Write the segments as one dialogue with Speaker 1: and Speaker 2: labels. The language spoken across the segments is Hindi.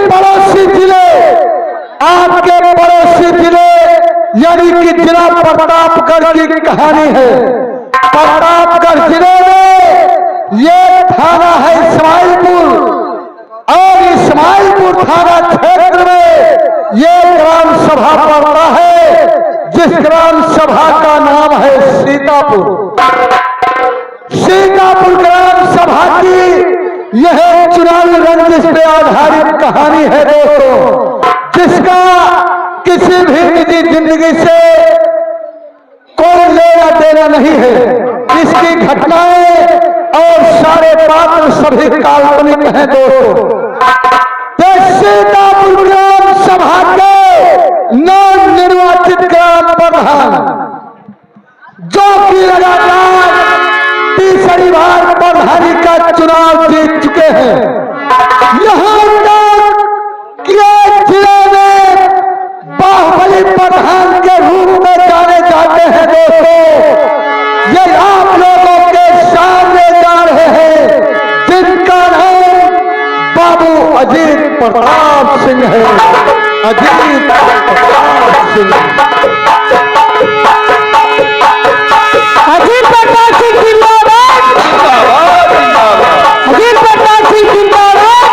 Speaker 1: पड़ोसी जिले, आपके पड़ोसी जिले यानी कि जिला प्रतापगढ़ की कहानी है। प्रतापगढ़ जिले में ये थाना है इस्माइलपुर, और इस्माइलपुर थाना क्षेत्र में ये ग्राम सभा पड़ता है, जिस ग्राम सभा का नाम है सीतापुर। सीतापुर ग्राम सभा की यह चुनावी रंजिश पे आधारित कहानी है दोस्तों, जिसका किसी भी निजी जिंदगी से कोई लेना देना नहीं है। इसकी घटनाएं और सारे पात्र सभी काल्पनिक हैं दोस्तों। सीतापुर ग्राम सभा के नव निर्वाचित ग्राम प्रधान, जो कि लगातार तीसरी बार प्रधानी का चुनाव जीत चुके हैं, यहां तक जिले में बाहुबली प्रधान के रूप में जाने जाते हैं दोस्तों। ये आप लोगों के सामने जा रहे हैं, जिनका नाम बाबू अजीत प्रताप सिंह है। अजीत प्रताप सिंह, अजीत प्रताप सिंह जिंदाबाद, अजीत प्रताप सिंह जिंदाबाद,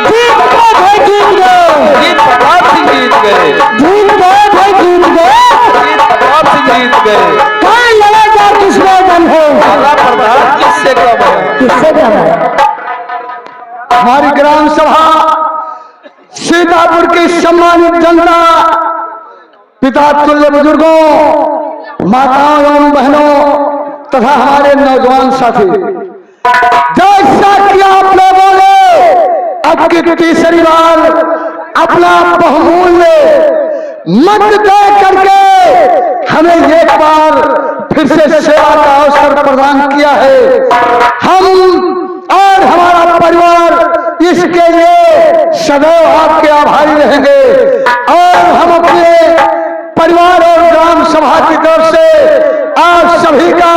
Speaker 1: जीत गए, जीत गए, जीत प्रताप सिंह जीत गए, जीत गए, जीत गए, प्रताप सिंह जीत गए। कौन लड़ेगा, किसमें दम है? प्रधान किससे कम है, किससे कम है? हमारी ग्राम सभा सीतापुर की सम्मानित जनता, पिता तुल्य बुजुर्गों, माताओं एवं बहनों तथा हमारे नौजवान साथी, जैसा कि आप लोगों ने अब की तीसरी बार अपना बहुमूल्य मत दे करके हमें एक बार फिर से सेवा का अवसर प्रदान किया है, हम और हमारा परिवार इसके लिए सदैव आपके आभारी रहेंगे। और हम अपने परिवार और ग्राम सभा की तरफ से आप सभी का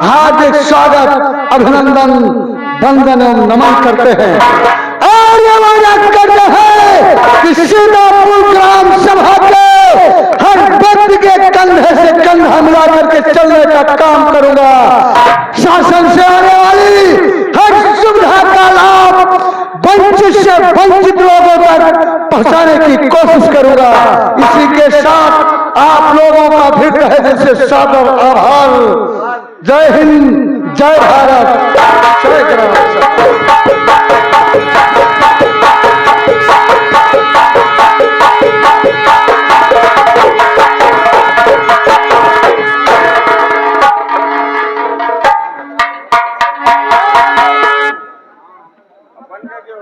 Speaker 1: हार्दिक स्वागत, अभिनंदन, वंदन एवं नमन करते हैं। और ये वादा करते हैं कि सीतापुर ग्राम सभा के हर व्यक्ति के कंधे से कंधा मिला करके चलने का काम करूंगा। शासन से आने वाली हर सुविधा का लाभ वंचित से वंचित लोगों तक पहुंचाने की कोशिश करूंगा। इसी के साथ आप लोगों का भी तहे दिल से सादर आभार। जय हिंद, जय भारत, जय ग्राम।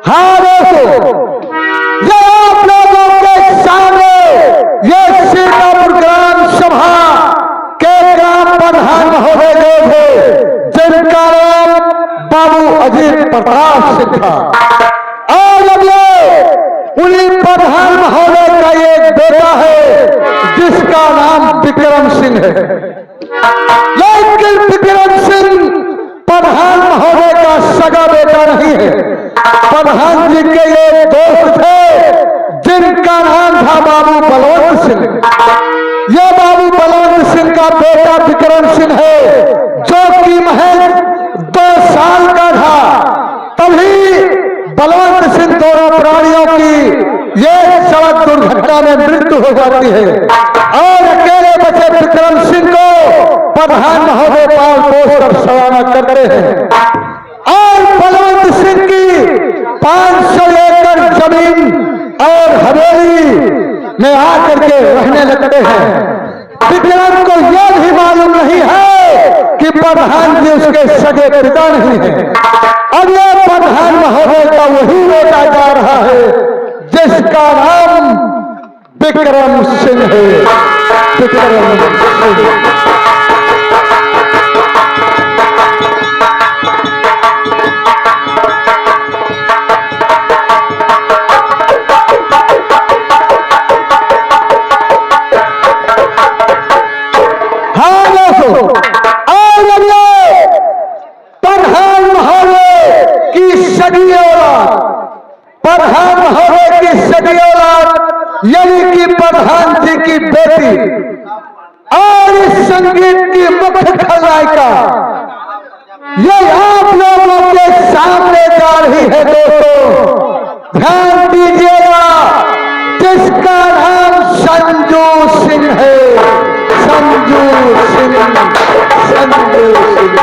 Speaker 1: हाँ दोस्तों, ये आप लोगों के सामने ये सीतापुर ग्राम सभा के ग्राम प्रधान महोदय जो थे, जिनका नाम बाबू अजीत प्रताप सिंह था, और अब ये उन्हीं प्रधान महोदय का एक बेटा है जिसका नाम विक्रम सिंह है। लेकिन विक्रम सिंह प्रधान महोदय का सगा बेटा नहीं है। प्रधान जी के ये दोस्त थे जिनका नाम था बाबू बलवंत सिंह। ये बाबू बलवंत सिंह का बेटा विक्रम सिंह है, जो कि महज 2 साल का था। तभी बलवंत सिंह दोनों प्राणियों की ये सड़क दुर्घटना में मृत्यु हो जाती है, और अकेले बचे विक्रम सिंह को प्रधान महोदय पाल पोष कर सलाना करते हैं। और बलवंत सिंह की 500 एकड़ जमीन और हवेली में आकर के रहने लगते हैं। विक्रम को यह भी मालूम नहीं है कि प्रधान जी उसके सगे पिता नहीं है। अब यह प्रधान महोदय का वही बेटा जा रहा है जिसका नाम विक्रम सिंह है। विक्रम सिंह प्रधान महोदय की सगी औलाद सगी औलाद यानी कि प्रधान जी की बेटी और इस संगीत की मुख्य खलनायिका ये आप लोगों के सामने जा रही है दोस्तों। ध्यान दीजिएगा, जिसका नाम संजू सिंह है। संजू सिंह, संजू सिंह।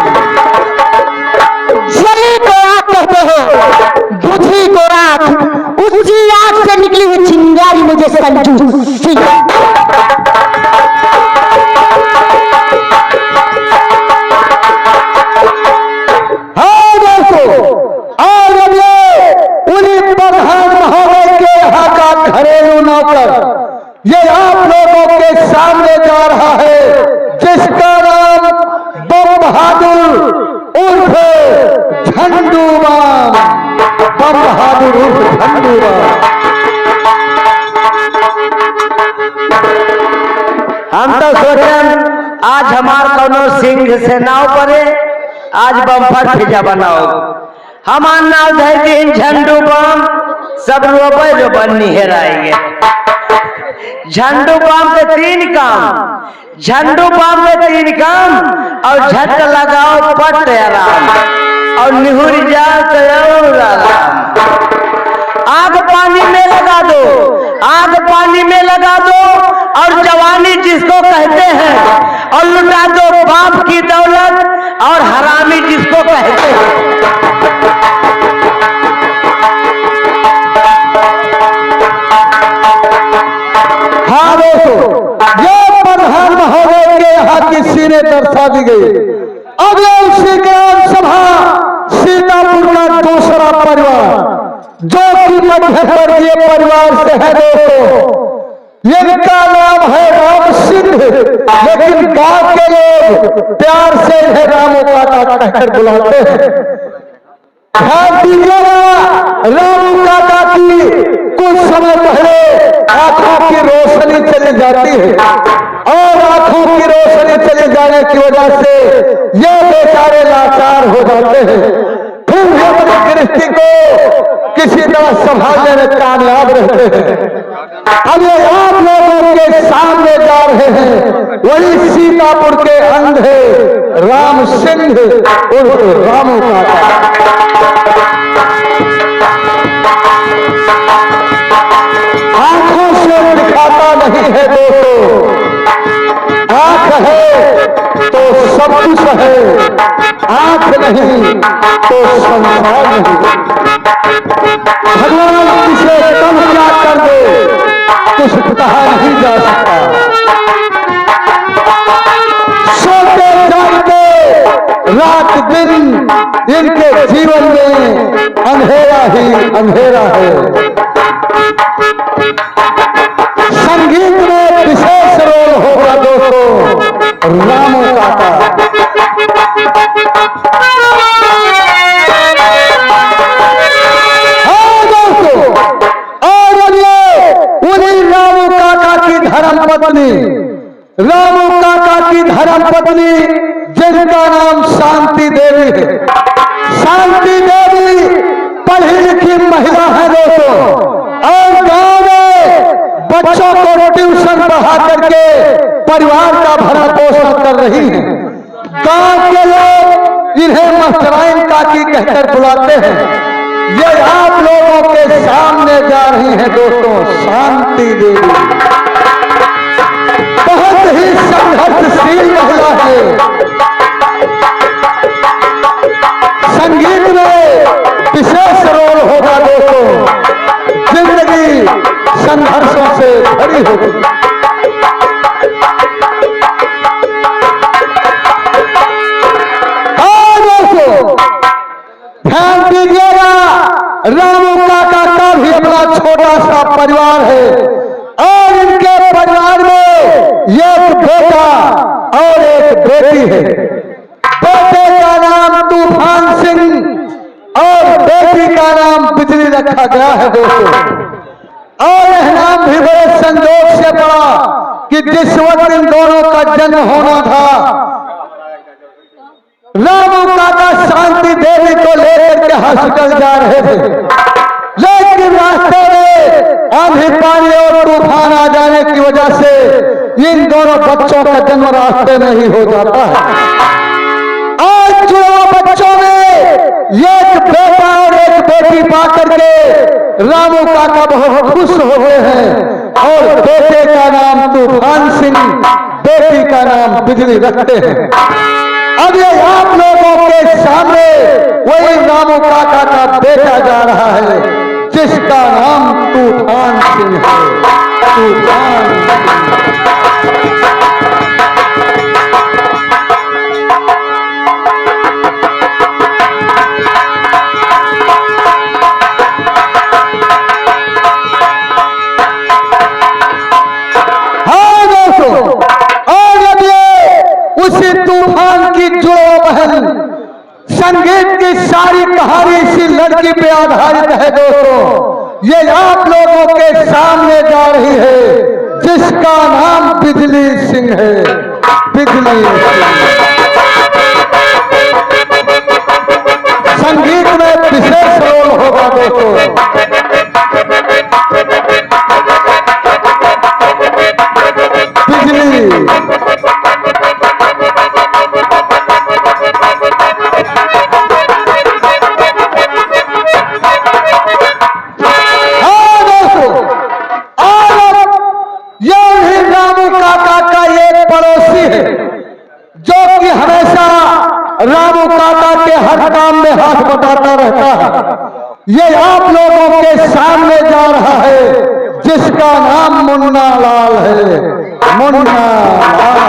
Speaker 2: शरीर को आग कहते हैं, बुद्धि को आग, उसी आग से निकली हुई चिंगारी मुझे संजू सिंह।
Speaker 1: हाँ दोस्तों, और अब ये उन्हीं प्रधान महोदय के यहाँ का घरेलू नौकर ये आप लोगों के सामने जा रहा है, जिसका नाम बम बहादुर उर्फ झंडू राम। बम बहादुर उर्फ झंडू राम।
Speaker 3: हम तो सोचें आज हमार कौनो सिंह से नाव पड़े, आज बम्फर फिजा बनाओ। हमार नाव धर दिन झंडू बम, सब रोबन निहराएंगे। झंडू बम के 3 काम, झंडू बम के 3 काम, और झट लगाओ पट आराम, और निहुर जाओ तो आराम। आग पानी में लगा दो, आग पानी में लगा दो, और जवानी जिसको कहते हैं, और लुटा दो बाप की दौलत, और हरामी जिसको कहते हैं।
Speaker 1: हाँ दोस्तों, ये प्रधान महोदय के यहाँ की सीने दर्शा दी गई। अब ये उसी ग्राम सभा सीतापुर का दूसरा परिवार जो कि मध्य वर्गीय परिवार से है दोस्तों। इनका नाम है राम सिंह, लेकिन गांव के लोग प्यार से इन्हें रामू काका कहकर बुलाते हैं। ध्यान दीजिएगा, रामू काका की कुछ समय पहले आंखों की रोशनी चली जाती है, और आंखों की रोशनी चले जाने की वजह से ये बेचारे लाचार हो जाते हैं। फिर भी अपनी गृहस्थी को किसी तरह संभालने में कामयाब रहते हैं। अब ये आप लोगों के सामने जा रहे हैं वही सीतापुर के अंधे राम सिंह उर्फ रामू काका। आंखों से दिखाता नहीं है दोस्तों, आंख है तो सब कुछ है, आंख नहीं तो संसार नहीं। भगवान किसे कम क्या कर दे कुछ कहा नहीं जा सकता। सोते जागते रात दिन इनके जीवन में अंधेरा ही अंधेरा है। संगीत में विशेष रोल होगा दोस्तों रामू काका। हाँ दोस्तों, और अब ये उन्हीं रामू काका की धर्मपत्नी, रामू काका की धर्मपत्नी जिनका नाम शांति देवी है। शांति देवी पढ़ी लिखी महिला है दोस्तों, और गांव में बच्चों को ट्यूशन पढ़ा करके परिवार का भरण पोषण कर रही है। गांव के लोग इन्हें मास्टराइन काकी कहकर बुलाते हैं। ये आप लोगों के सामने जा रही हैं दोस्तों शांति देवी। बहुत ही संघर्षशील महिला है। संगीत में विशेष रोल होगा दोस्तों, जिंदगी संघर्षों से भरी होगी। हाँ दोस्तों, ध्यान दीजिएगा, रामू काका का भी अपना छोटा सा परिवार है, और इनके परिवार में एक बेटा और एक बेटी है। बेटे का नाम तूफान सिंह और बेटी का नाम बिजली रखा गया है दोस्तों। और यह नाम भी बड़े संजोग से पड़ा कि जिस वक्त इन दोनों का जन्म होना था, रामू काका शांति देवी को लेकर के हॉस्पिटल जा रहे थे, लेकिन रास्ते में आंधी पानी और तूफान आ जाने की वजह से इन दोनों बच्चों का जन्म रास्ते में ही हो जाता है। आज जुड़वा बच्चों में एक बेटा और एक बेटी पा करके रामू काका बहुत खुश हो गए हैं और बेटे का नाम तूफान सिंह, बेटी का नाम बिजली रखते हैं। अब ये आप लोगों के सामने वही रामू काका का बेटा जा रहा है जिसका नाम तूफान सिंह है। तूफान हाँ दोस्तों, और अब ये उसी तूफान की जो बहन संगीत की सारी कहानी इसी लड़की पे आधारित है दोस्तों। ये आप लोगों के सामने जा रही है जिसका नाम बिजली सिंह है। बिजली सिंह संगीत में विशेष रोल होगा दोस्तों। बिजली रामू काका के हर काम में हाथ बटाता रहता है। ये आप लोगों के सामने जा रहा है जिसका नाम मुन्ना लाल है। मुन्ना लाल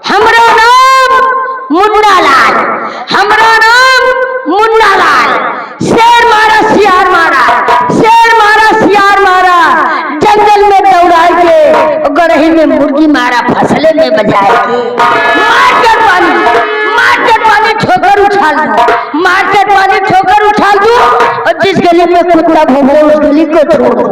Speaker 2: हमरा नाम मुन्ना लाल, हमरा नाम मुन्ना लाल। शेर मारा सियार मारा, शेर मारा सियार मारा, जंगल में दौड़ा के गड़ही में मुर्गी मारा, फसले में बजाए के मार्केट वाली ठोकर उछाल दो, मार्केट वाली ठोकर उछाल दो और जिस गली में कुत्ता भौंके उस गली को छोड़ दो।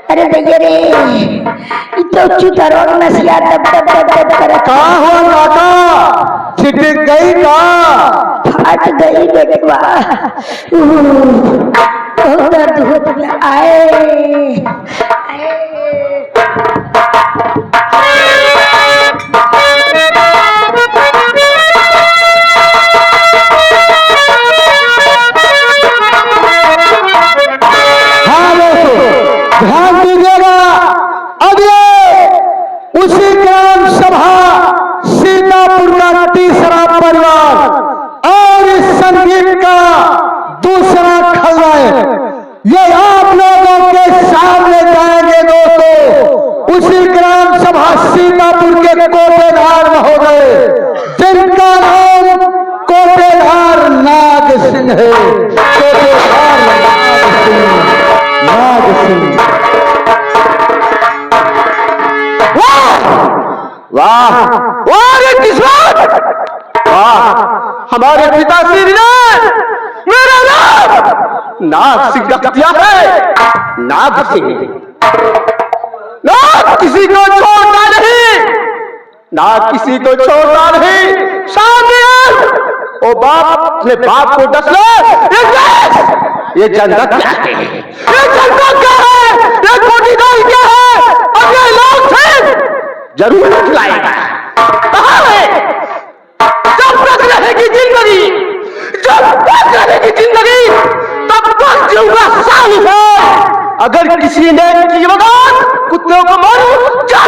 Speaker 2: अरे भैया रे, तो चुतरों में सिया दब दब दब दब करे।
Speaker 1: कहाँ हुआ काका? छिटक गई का?
Speaker 2: फट गई बेटवा, बहुत दर्द होता आए।
Speaker 1: ध्यान दीजिएगा, अब ये उसी ग्राम सभा सीतापुर का तीसरा परिवार और इस संगीत का दूसरा खलनायक ये आप लोगों के सामने जाएंगे दोस्तों। उसी ग्राम सभा सीतापुर के कोटेदार महोदय जिनका नाम कोटेदार नाग सिंह है। कोटेदार नाग सिंह। वाह वाह किस्मत, वाह हमारे पिताश्री ने मेरा नाम नाग सिंह रख दिया है। नाग सिंह, नाग किसी को छोड़ता नहीं, नाग किसी को छोड़ता नहीं। सामने ओ बाप अपने बाप को डस ले। ये जनता क्या है? ये जनता क्या है? ये कोटीदार क्या है? अब ये लोग थे जरूर खिलाएगा। कहाँ है? जब तक रहेगी जिंदगी, जब तक रहेगी जिंदगी तब तक जीऊंगा साली है। अगर किसी ने की वजह कुत्तों को मारू जा।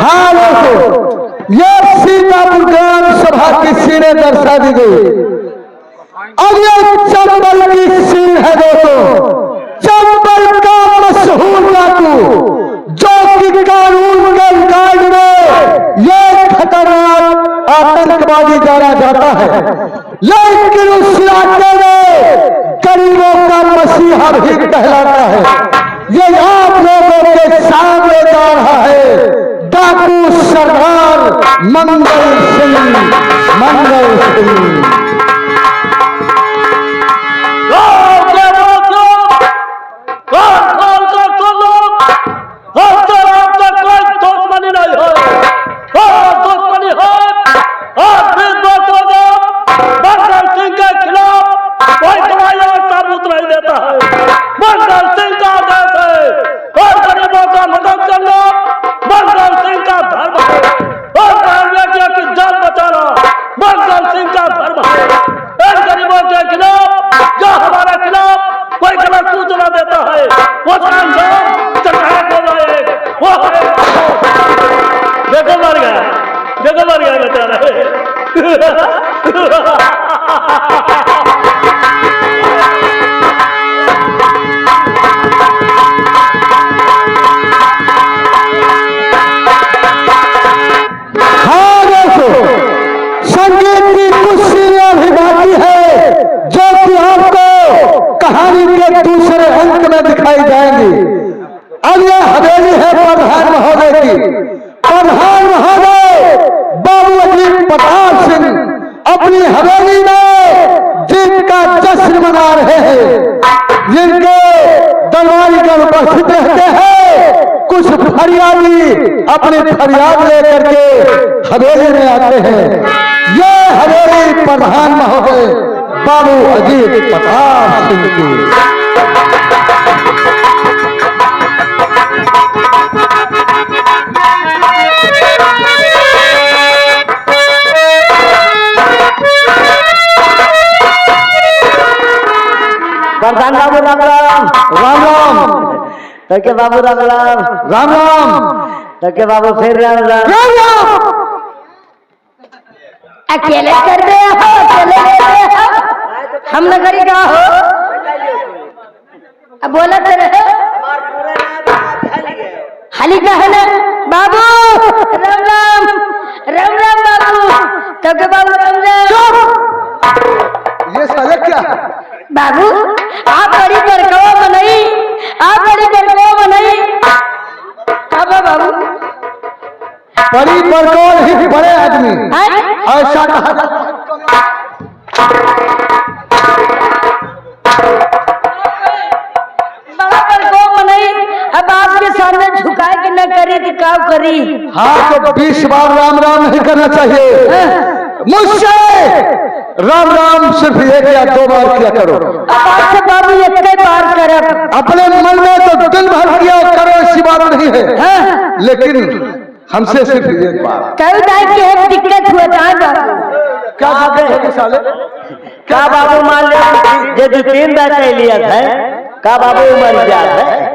Speaker 1: हाँ दोस्तों, ये सीतापुर ग्राम सभा की सीने दर्शा दी गई। अब ये चंबल की सीन है दोस्तों। चंबल का मशहूर डाकू जो कि कानून के गार्ड में ये खतरनाक आतंकवादी जाना जाता है, लेकिन उस इलाके में गरीबों का मसीहा भी कहलाता है। ये आप लोगों के सामने जा रहा है डाकू सरदार मंगल सिंह। मंगल सिंह दूसरे अंक में दिखाई जाएंगी। अब यह हवेली है प्रधान महोदय की। प्रधान महोदय बाबू अजीत प्रताप सिंह अपनी हवेली में जीत का जश्न मना रहे हैं। जिनके दरबारीगण उपस्थित रहते हैं, कुछ फरियादी अपनी फरियाद लेकर के हवेली में आते हैं। ये हवेली प्रधान महोदय बाबू अजीत प्रताप सिंह की।
Speaker 3: प्रधान बाबू राम राम।
Speaker 1: राम राम।
Speaker 3: तके बाबू राम राम।
Speaker 1: राम राम।
Speaker 3: तके बाबू फिर राम राम।
Speaker 1: राम राम।
Speaker 2: अकेले कर रहे हो, अकेले कर रहे हो, हम नगरी का हो। अब बोला तो रहे हाली का है ना बाबू। राम राम। राम राम बाबू। तके बाबू राम राम।
Speaker 1: ये साले क्या है?
Speaker 2: बाबू आप बड़ी बरकवा बनाई, आप बड़ी बरकवा बनाई। कब बाबू
Speaker 1: बड़ी बरकौर ही बड़े आदमी ऐसा कहा।
Speaker 2: बड़ा बरकवा बनाई, अब आपके सामने झुकाए कि न करी तो क्या करी।
Speaker 1: हाँ तो 20 बार राम राम नहीं करना चाहिए। मुझसे राम राम सिर्फ 1 या 2 बार किया करो।
Speaker 2: अब आपसे बाबू एक बार कर।
Speaker 1: अपने मन में तो दिन भर किया करो, ऐसी बात नहीं है, लेकिन हमसे सिर्फ 1 बार।
Speaker 2: कई दाई की एक दिक्कत हुआ था बाबू।
Speaker 1: क्या बात साले?
Speaker 3: क्या बाबू मान लिया जो 3 बार ले लिया था, का बाबू मर गया है।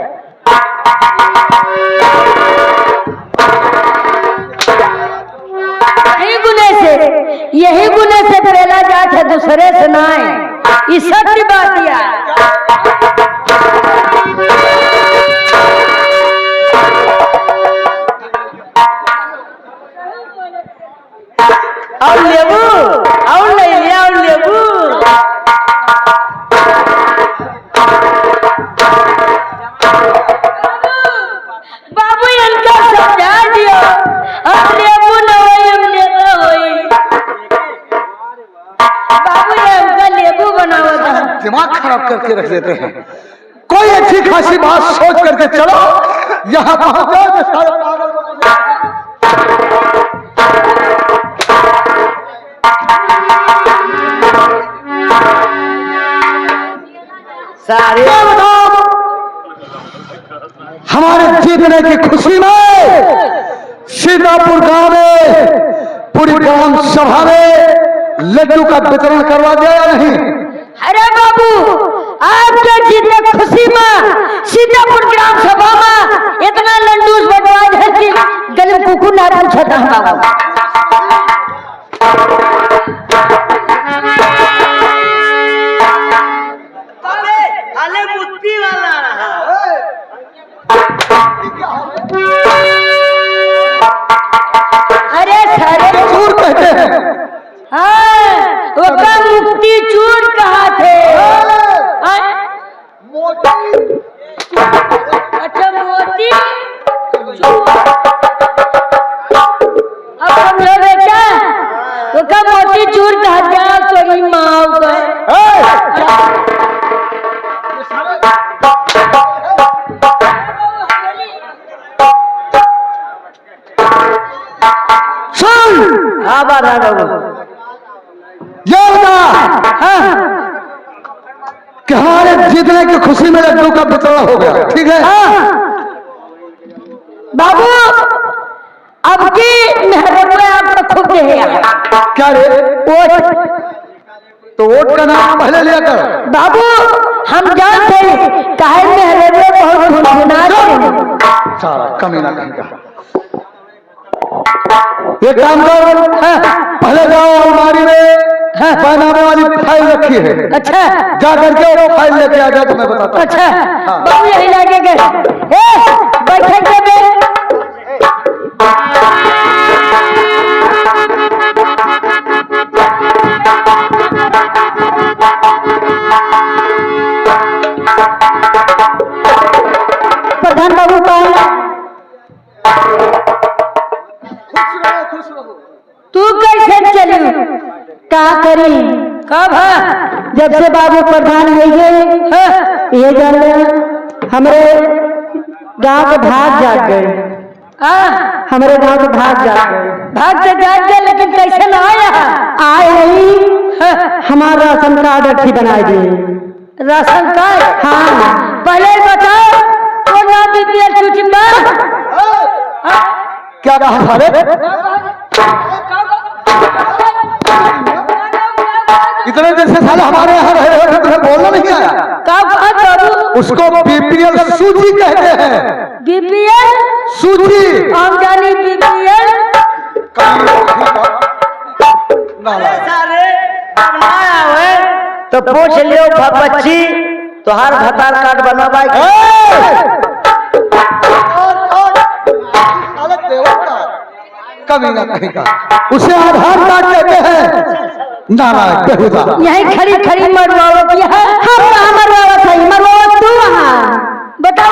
Speaker 2: यही गुने से पहला जात है, दूसरे से ना है। इस सब की बात यार।
Speaker 3: और लेबू और नहीं लिया और लेबू।
Speaker 2: बाबू इनका समझा दियो, हम लेबू न होई, हम लेबा होई। बाबू ने हमका लेबू बनावा था।
Speaker 1: दिमाग खराब करके रख देते हैं। कोई अच्छी खासी बात सोच करके चलो, यहाँ पहुंच जाओ तो सारे पागल हो जाएंगे।
Speaker 3: सारे
Speaker 1: हमारे जीतने की खुशी में सीतापुर गांव में पूरी ग्राम सभा में लड्डू का वितरण करवा दिया या नहीं?
Speaker 2: अरे बाबू आपके जीतने खुशी में सीतापुर ग्राम सभा में इतना लंडूस बटवाए है कि गले कुकू ना पूछा था बाबू।
Speaker 3: खाले मुट्ठी वाला रहा।
Speaker 2: अरे सारे
Speaker 1: जरूर कहते हैं।
Speaker 2: हाँ चूर कहा थे? हैं? अच्छा मोती चूर। अब समझो बेटा, तो का मोती चूर कहा जा तेरी माँ को।
Speaker 3: सुन हाँ बाबा
Speaker 1: ये बता कि हमारे जीतने की खुशी में लड्डू का वितरण हो गया, ठीक है?
Speaker 2: बाबू अब की मेहनत में आपको खूब देगा।
Speaker 1: क्या रे?
Speaker 2: वोट।
Speaker 1: तो वोट का नाम पहले लिया कर।
Speaker 2: बाबू हम जानते हैं काहे मेहनत में बहुत गुनगुना
Speaker 1: सारा कमीना कहीं का। ये काम करो, पहले जाओ अलमारी में बनाने वाली फाइल रखी है।
Speaker 2: अच्छा
Speaker 1: जा करके वो फाइल लेके आ जाए तो मैं बताता हूं।
Speaker 2: अच्छा
Speaker 1: हाँ।
Speaker 2: बाबू यही लगे गए बैठे के बे। प्रधान बाबू कौन? तू कैसे चली? का करी? कब है? जब से बाबू प्रधान हो गए ये जान हमारे गांव के भाग जाग गए। हमारे गांव के भाग जाग गए। भाग से जाग गए लेकिन कैसे ना आया? आए नहीं। हमारा राशन कार्ड अच्छी बनाई दी। Ration card? हाँ पहले बताओ कौन ना बीपीएल सूची में?
Speaker 1: क्या कहा सारे? इतने दिन से साले हमारे यहाँ रहे हो, तुम्हें बोलना नहीं आया?
Speaker 2: बाबू
Speaker 1: उसको बीपीएल सूची कहते हैं।
Speaker 2: बीपीएल
Speaker 1: सूची
Speaker 2: हम जानी बीपीएल।
Speaker 3: तो पूछ लियो बच्ची तोहार भतार कार्ड बनवा
Speaker 1: कभी ना कहीं का उसे आधार कार्ड कहते हैं। नारायण बेहुदा
Speaker 2: यही खड़ी खड़ी मरवावत है। हम मरवावत है, मरवावत तू वहाँ बता।